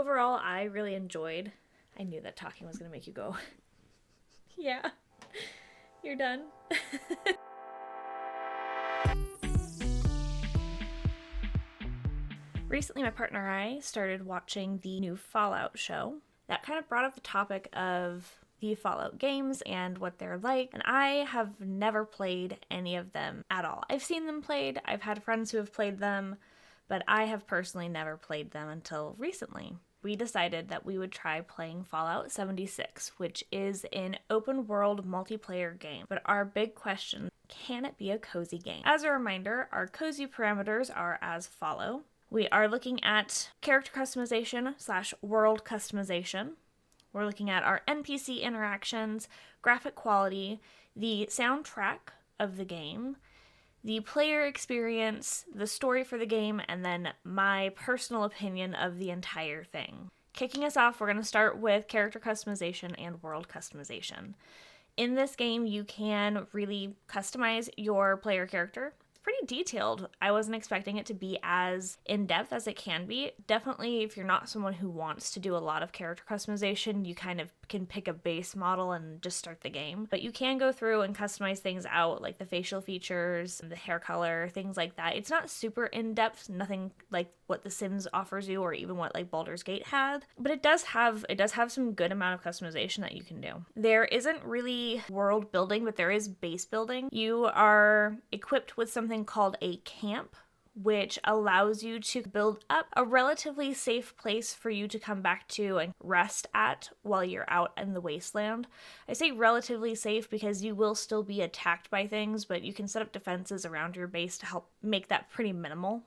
overall, I really enjoyed. I knew that talking was going to make you go, yeah, you're done. Recently, my partner and I started watching the new Fallout show. That kind of brought up the topic of the Fallout games and what they're like, and I have never played any of them at all. I've seen them played, I've had friends who have played them, but I have personally never played them until recently. We decided that we would try playing Fallout 76, which is an open world multiplayer game. But our big question, can it be a cozy game? As a reminder, our cozy parameters are as follow. We are looking at character customization / world customization. We're looking at our NPC interactions, graphic quality, the soundtrack of the game, the player experience, the story for the game, and then my personal opinion of the entire thing. Kicking us off, we're going to start with character customization and world customization. In this game, you can really customize your player character. Pretty detailed. I wasn't expecting it to be as in-depth as it can be. Definitely, if you're not someone who wants to do a lot of character customization, you kind of can pick a base model and just start the game. But you can go through and customize things out, like the facial features, the hair color, things like that. It's not super in-depth, nothing like what The Sims offers you or even what like Baldur's Gate had, but it does have some good amount of customization that you can do. There isn't really world building, but there is base building. You are equipped with something called a camp, which allows you to build up a relatively safe place for you to come back to and rest at while you're out in the wasteland. I say relatively safe because you will still be attacked by things, but you can set up defenses around your base to help make that pretty minimal.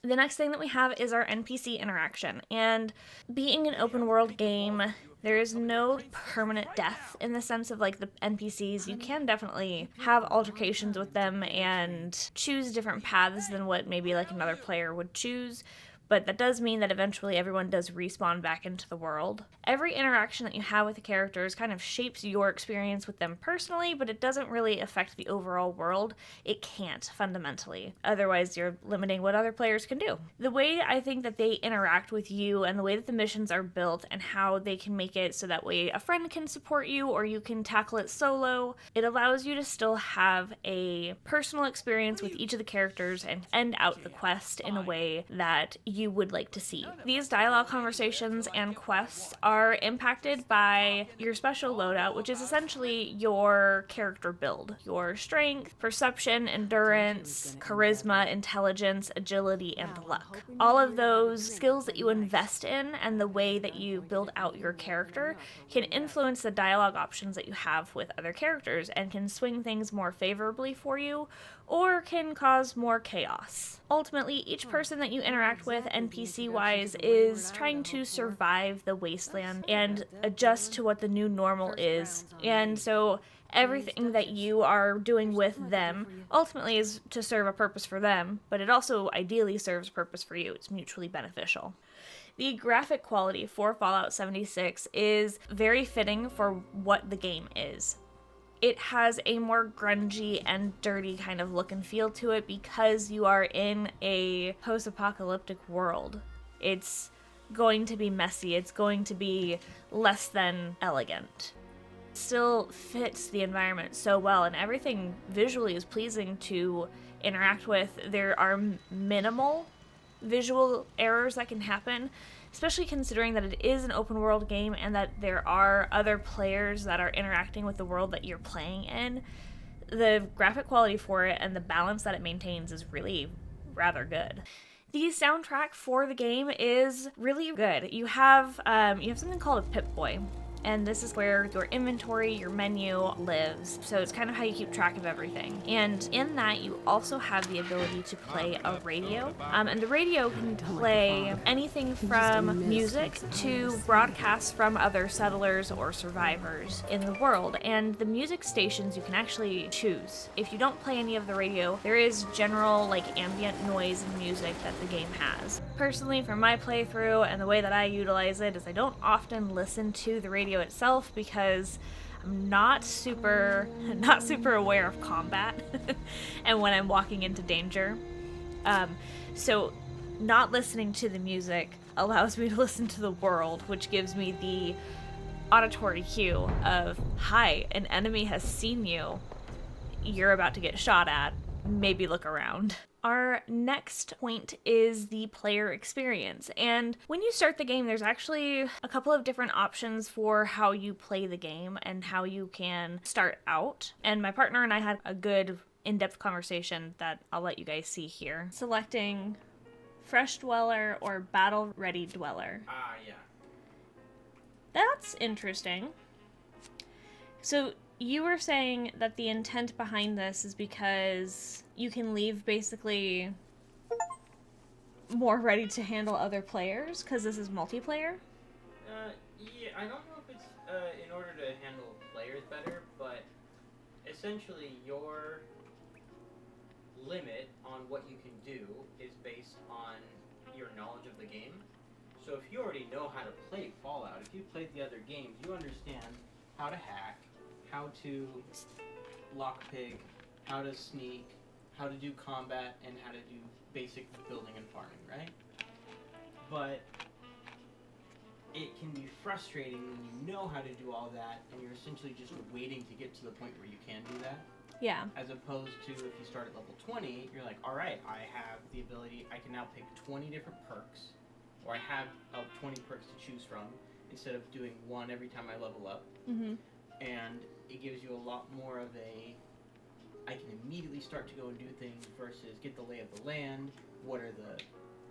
The next thing that we have is our NPC interaction, and being an open world game, there is no permanent death in the sense of like the NPCs. You can definitely have altercations with them and choose different paths than what maybe like another player would choose, but that does mean that eventually everyone does respawn back into the world. Every interaction that you have with the characters kind of shapes your experience with them personally, but it doesn't really affect the overall world. It can't, fundamentally. Otherwise, you're limiting what other players can do. The way I think that they interact with you and the way that the missions are built and how they can make it so that way a friend can support you or you can tackle it solo, it allows you to still have a personal experience with each of the characters and end out the quest in a way that you would like to see. These dialogue conversations and quests are impacted by your special loadout, which is essentially your character build. Your strength, perception, endurance, charisma, intelligence, agility, and luck. All of those skills that you invest in and the way that you build out your character can influence the dialogue options that you have with other characters and can swing things more favorably for you or can cause more chaos. Ultimately, each person that you interact with NPC-wise is trying to survive the wasteland and adjust to what the new normal is. And so everything that you are doing with them ultimately is to serve a purpose for them, but it also ideally serves a purpose for you. It's mutually beneficial. The graphic quality for Fallout 76 is very fitting for what the game is. It has a more grungy and dirty kind of look and feel to it because you are in a post-apocalyptic world. It's going to be messy. It's going to be less than elegant. It still fits the environment so well, and everything visually is pleasing to interact with. There are minimal visual errors that can happen, especially considering that it is an open world game and that there are other players that are interacting with the world that you're playing in. The graphic quality for it and the balance that it maintains is really rather good. The soundtrack for the game is really good. You have something called a Pip-Boy, and this is where your inventory, your menu lives. So it's kind of how you keep track of everything. And in that, you also have the ability to play a radio. And the radio can play anything from music to broadcasts from other settlers or survivors in the world. And the music stations you can actually choose. If you don't play any of the radio, there is general like ambient noise and music that the game has. Personally, for my playthrough and the way that I utilize it is I don't often listen to the radio itself because I'm not super aware of combat and when I'm walking into danger. So not listening to the music allows me to listen to the world, which gives me the auditory cue of, hi, an enemy has seen you. You're about to get shot at. Maybe look around. Our next point is the player experience. And when you start the game, there's actually a couple of different options for how you play the game and how you can start out. And my partner and I had a good in-depth conversation that I'll let you guys see here. Selecting Fresh Dweller or Battle Ready Dweller. Yeah. That's interesting. So you were saying that the intent behind this is because you can leave basically more ready to handle other players because this is multiplayer? Yeah, I don't know if it's in order to handle players better, but essentially your limit on what you can do is based on your knowledge of the game. So if you already know how to play Fallout, if you've played the other games, you understand how to hack, how to lockpick, how to sneak, how to do combat, and how to do basic building and farming, right? But it can be frustrating when you know how to do all that and you're essentially just waiting to get to the point where you can do that. Yeah. As opposed to if you start at level 20, you're like, all right, I have the ability, I can now pick 20 different perks, or I have 20 perks to choose from, instead of doing one every time I level up. Mm-hmm. And it gives you a lot more of a, I can immediately start to go and do things versus get the lay of the land, what are the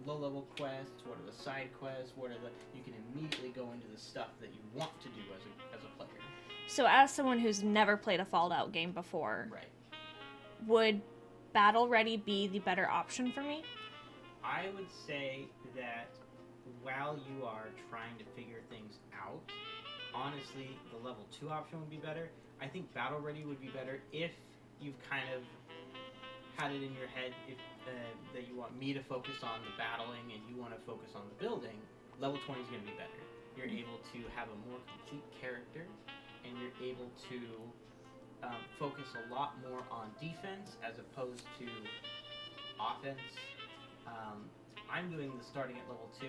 low-level quests, what are the side quests, you can immediately go into the stuff that you want to do as a player. So as someone who's never played a Fallout game before, right, would Battle Ready be the better option for me? I would say that while you are trying to figure things out, honestly, the level 2 option would be better. I think Battle Ready would be better if you've kind of had it in your head that you want me to focus on the battling and you want to focus on the building. Level 20 is going to be better. You're able to have a more complete character, and you're able to focus a lot more on defense as opposed to offense. I'm doing the starting at level 2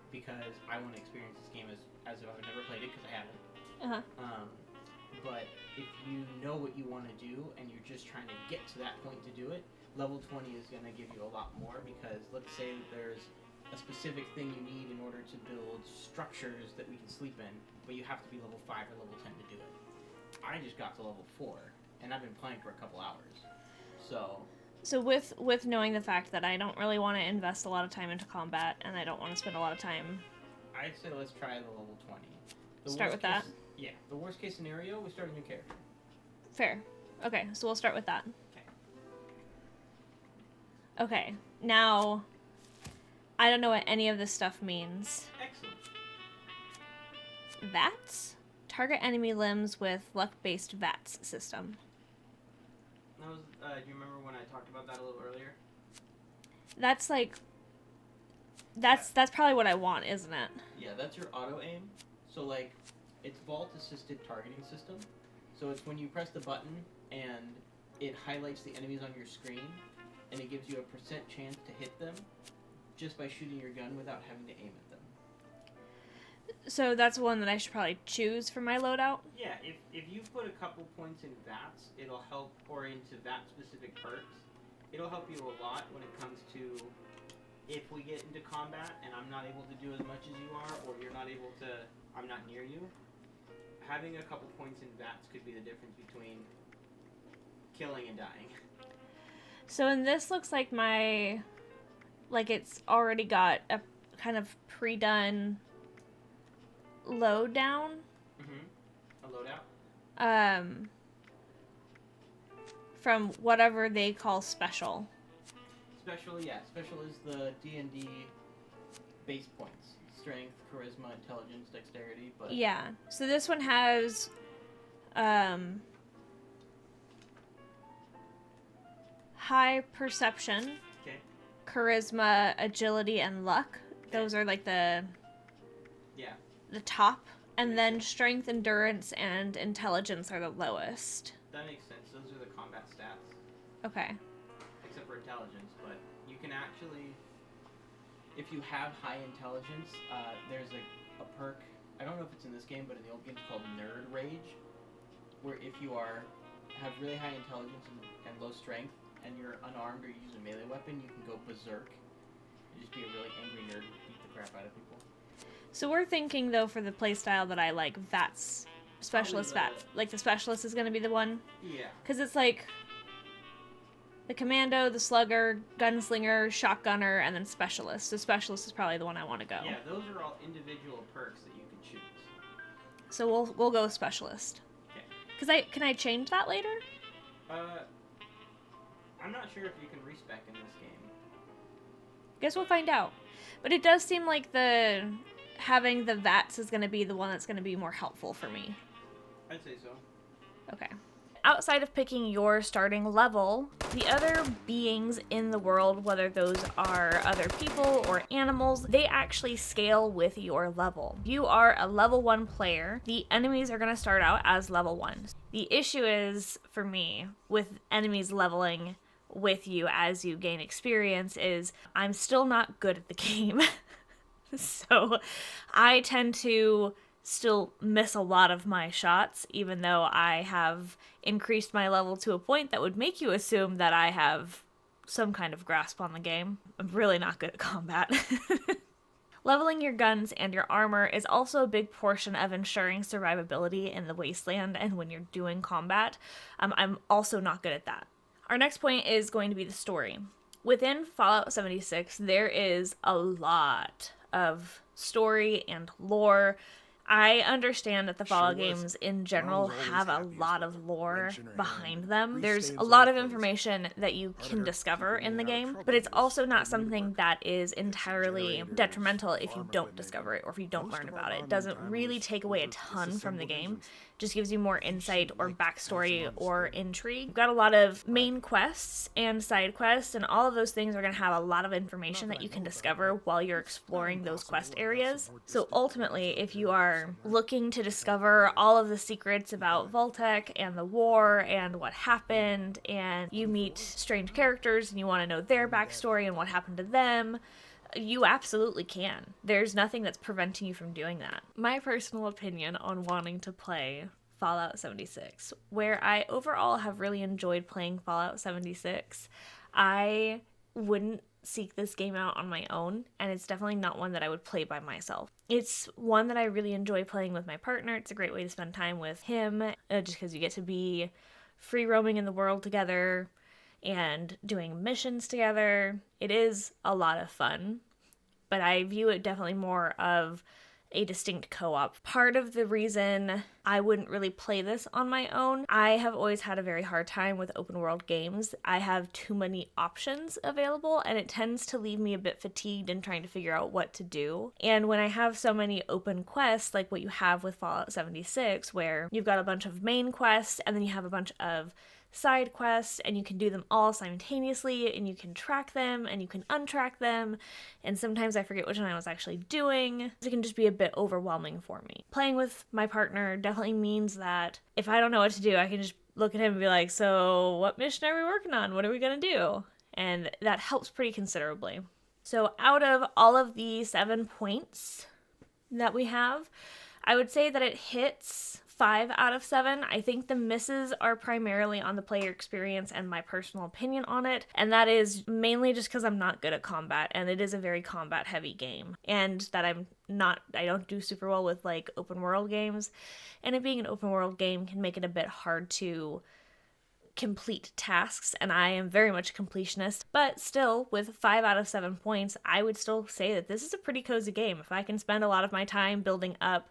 because I want to experience this game as if I've never played it, because I haven't. Uh-huh. But if you know what you want to do and you're just trying to get to that point to do it, level 20 is going to give you a lot more, because let's say that there's a specific thing you need in order to build structures that we can sleep in, but you have to be level 5 or level 10 to do it. I just got to level 4, and I've been playing for a couple hours. So with knowing the fact that I don't really want to invest a lot of time into combat, and I don't want to spend a lot of time... I'd say let's try the level 20. Start with that? Yeah. The worst case scenario, we start a new character. Fair. Okay, so we'll start with that. Okay. Okay, now... I don't know what any of this stuff means. Excellent. VATS? Target enemy limbs with luck-based VATS system. That was, do you remember when I talked about that a little earlier? That's like... That's probably what I want, isn't it? Yeah, that's your auto-aim. So, like, it's vault-assisted targeting system. So it's when you press the button and it highlights the enemies on your screen, and it gives you a % chance to hit them just by shooting your gun without having to aim at them. So that's one that I should probably choose for my loadout? Yeah, if you put a couple points in VATS, it'll help, or into VAT-specific perks, it'll help you a lot when it comes to if we get into combat and I'm not able to do as much as you are, or you're not able to, I'm not near you. Having a couple points in VATS could be the difference between killing and dying. So, and this looks like it's already got a kind of pre-done load down. Mm-hmm. A loadout? From whatever they call special. Special, yeah. Special is the D&D base points. Strength, charisma, intelligence, dexterity, but... Yeah. So this one has, high perception, okay, charisma, agility, and luck. Those are like the top. And then strength, endurance, and intelligence are the lowest. That makes sense. Those are the combat stats. Okay. Except for intelligence, but you can actually... if you have high intelligence, there's a perk. I don't know if it's in this game, but in the old game it's called Nerd Rage, where if you have really high intelligence and low strength, and you're unarmed or you use a melee weapon, you can go berserk and just be a really angry nerd and beat the crap out of people. So we're thinking, though, for the playstyle that I like, VATS. Specialist VATS. Like, the specialist is going to be the one? Yeah. Because it's like the commando, the slugger, gunslinger, shotgunner, and then specialist. So specialist is probably the one I want to go. Yeah, those are all individual perks that you can choose. So we'll go with specialist. Okay. Because can I change that later? I'm not sure if you can respec in this game. Guess we'll find out. But it does seem like having the VATS is going to be the one that's going to be more helpful for me. I'd say so. Okay. Outside of picking your starting level, the other beings in the world, whether those are other people or animals, they actually scale with your level. You are a level 1 player. The enemies are going to start out as level 1. The issue is, for me, with enemies leveling with you as you gain experience is I'm still not good at the game. So I tend to still miss a lot of my shots, even though I have increased my level to a point that would make you assume that I have some kind of grasp on the game. I'm really not good at combat. Leveling your guns and your armor is also a big portion of ensuring survivability in the wasteland and when you're doing combat. I'm also not good at that. Our next point is going to be the story. Within Fallout 76, there is a lot of story and lore. I understand that the Fallout games in general have a lot of lore behind them. There's a lot of information that you can discover in the game, but it's also not something that is entirely detrimental if you don't discover it or if you don't learn about it. It doesn't really take away a ton from the game. Just gives you more insight or backstory or intrigue. You've got a lot of main quests and side quests, and all of those things are going to have a lot of information that you can discover while you're exploring those quest areas. So ultimately, if you are looking to discover all of the secrets about Vault-Tec and the war and what happened, and you meet strange characters and you want to know their backstory and what happened to them, you absolutely can. There's nothing that's preventing you from doing that. My personal opinion on wanting to play Fallout 76, where I overall have really enjoyed playing Fallout 76, I wouldn't seek this game out on my own, and it's definitely not one that I would play by myself. It's one that I really enjoy playing with my partner. It's a great way to spend time with him, just because you get to be free roaming in the world together and doing missions together. It is a lot of fun, but I view it definitely more of a distinct co-op. Part of the reason I wouldn't really play this on my own, I have always had a very hard time with open world games. I have too many options available, and it tends to leave me a bit fatigued in trying to figure out what to do. And when I have so many open quests, like what you have with Fallout 76, where you've got a bunch of main quests, and then you have a bunch of side quests, and you can do them all simultaneously, and you can track them and you can untrack them, and sometimes I forget which one I was actually doing. It can just be a bit overwhelming for me. Playing with my partner definitely means that if I don't know what to do, I can just look at him and be like, so what mission are we working on? What are we gonna do? And that helps pretty considerably. So out of all of the 7 points that we have, I would say that it hits 5 out of 7. I think the misses are primarily on the player experience and my personal opinion on it, and that is mainly just because I'm not good at combat, and it is a very combat heavy game, and that I don't do super well with like open world games, and it being an open world game can make it a bit hard to complete tasks, and I am very much a completionist, but still, with 5 out of 7 points, I would still say that this is a pretty cozy game. If I can spend a lot of my time building up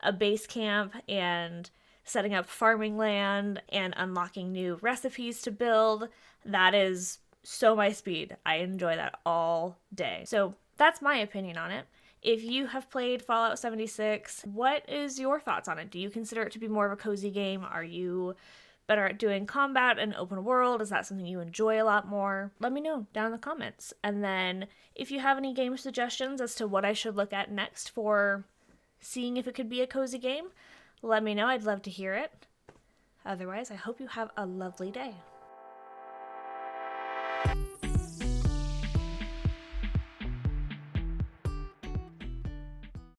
a base camp and setting up farming land and unlocking new recipes to build, that is so my speed. I enjoy that all day. So that's my opinion on it. If you have played Fallout 76, what is your thoughts on it? Do you consider it to be more of a cozy game? Are you better at doing combat and open world? Is that something you enjoy a lot more? Let me know down in the comments. And then if you have any game suggestions as to what I should look at next for seeing if it could be a cozy game, let me know. I'd love to hear it. Otherwise, I hope you have a lovely day.